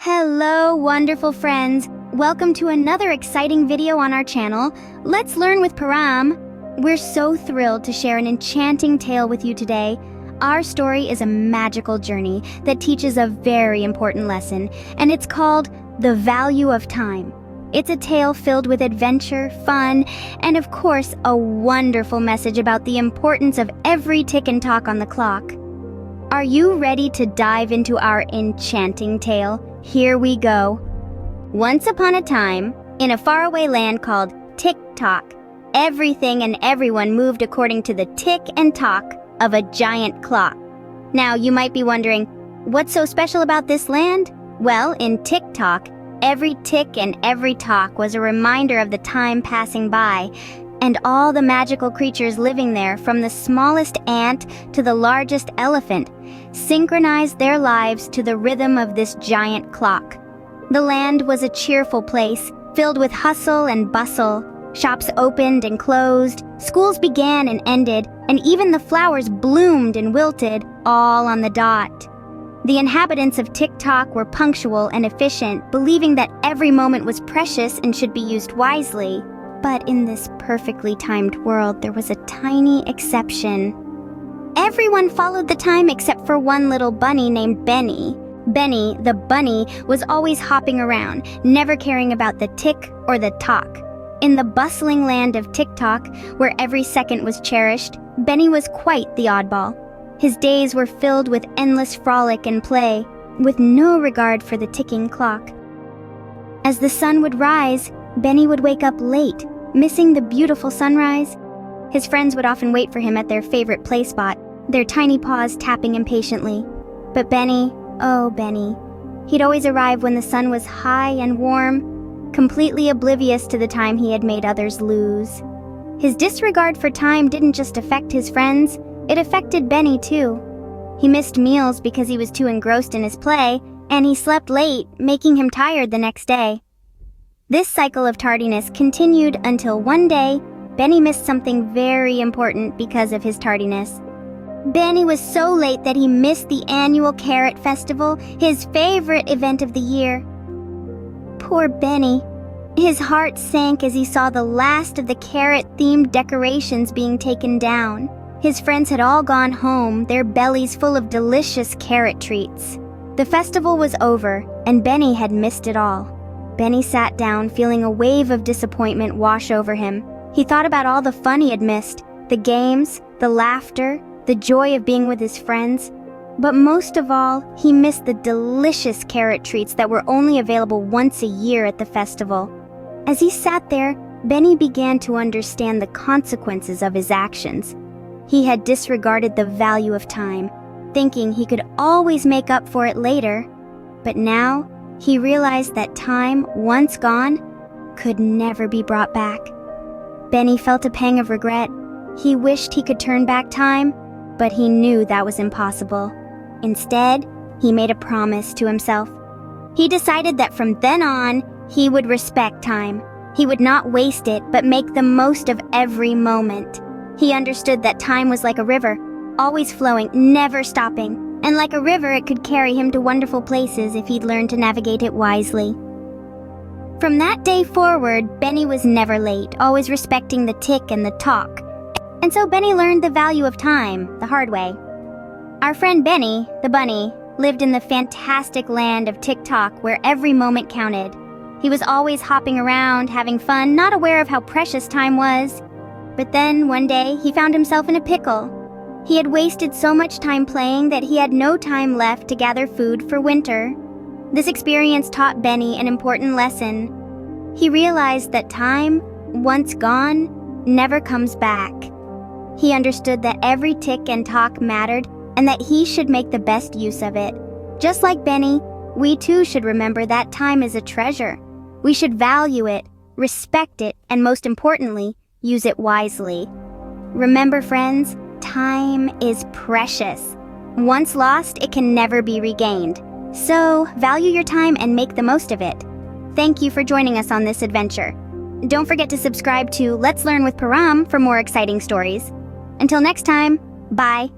Hello, wonderful friends. Welcome to another exciting video on our channel. Let's learn with Param. We're so thrilled to share an enchanting tale with you today. Our story is a magical journey that teaches a very important lesson, and it's called The Value of Time. It's a tale filled with adventure, fun, and of course, a wonderful message about the importance of every tick and tock on the clock. Are you ready to dive into our enchanting tale? Here we go. Once upon a time, in a faraway land called Tock, everything and everyone moved according to the tick and tock of a giant clock. Now, you might be wondering, what's so special about this land? Well, in Tock, every tick and every tock was a reminder of the time passing by, and all the magical creatures living there, from the smallest ant to the largest elephant, synchronized their lives to the rhythm of this giant clock. The land was a cheerful place, filled with hustle and bustle. Shops opened and closed, schools began and ended, and even the flowers bloomed and wilted, all on the dot. The inhabitants of Tock were punctual and efficient, believing that every moment was precious and should be used wisely. But in this perfectly timed world, there was a tiny exception. Everyone followed the time except for one little bunny named Benny. Benny, the bunny, was always hopping around, never caring about the tick or the tock. In the bustling land of Tock, where every second was cherished, Benny was quite the oddball. His days were filled with endless frolic and play, with no regard for the ticking clock. As the sun would rise, Benny would wake up late, missing the beautiful sunrise. His friends would often wait for him at their favorite play spot, their tiny paws tapping impatiently. But Benny, oh Benny, he'd always arrive when the sun was high and warm, completely oblivious to the time he had made others lose. His disregard for time didn't just affect his friends, it affected Benny too. He missed meals because he was too engrossed in his play, and he slept late, making him tired the next day. This cycle of tardiness continued until one day, Benny missed something very important because of his tardiness. Benny was so late that he missed the annual Carrot Festival, his favorite event of the year. Poor Benny. His heart sank as he saw the last of the carrot-themed decorations being taken down. His friends had all gone home, their bellies full of delicious carrot treats. The festival was over, and Benny had missed it all. Benny sat down, feeling a wave of disappointment wash over him. He thought about all the fun he had missed, the games, the laughter, the joy of being with his friends. But most of all, he missed the delicious carrot treats that were only available once a year at the festival. As he sat there, Benny began to understand the consequences of his actions. He had disregarded the value of time, thinking he could always make up for it later. But now, he realized that time, once gone, could never be brought back. Benny felt a pang of regret. He wished he could turn back time, but he knew that was impossible. Instead, he made a promise to himself. He decided that from then on, he would respect time. He would not waste it, but make the most of every moment. He understood that time was like a river, always flowing, never stopping. And like a river, it could carry him to wonderful places if he'd learned to navigate it wisely. From that day forward, Benny was never late, always respecting the tick and the tock. And so Benny learned the value of time the hard way. Our friend Benny, the bunny, lived in the fantastic land of Tock, where every moment counted. He was always hopping around, having fun, not aware of how precious time was. But then, one day, he found himself in a pickle. He had wasted so much time playing that he had no time left to gather food for winter. This experience taught Benny an important lesson. He realized that time, once gone, never comes back. He understood that every tick and tock mattered and that he should make the best use of it. Just like Benny, we too should remember that time is a treasure. We should value it, respect it, and most importantly, use it wisely. Remember, friends, time is precious. Once lost, it can never be regained. So, value your time and make the most of it. Thank you for joining us on this adventure. Don't forget to subscribe to Let's Learn with Param for more exciting stories. Until next time, bye.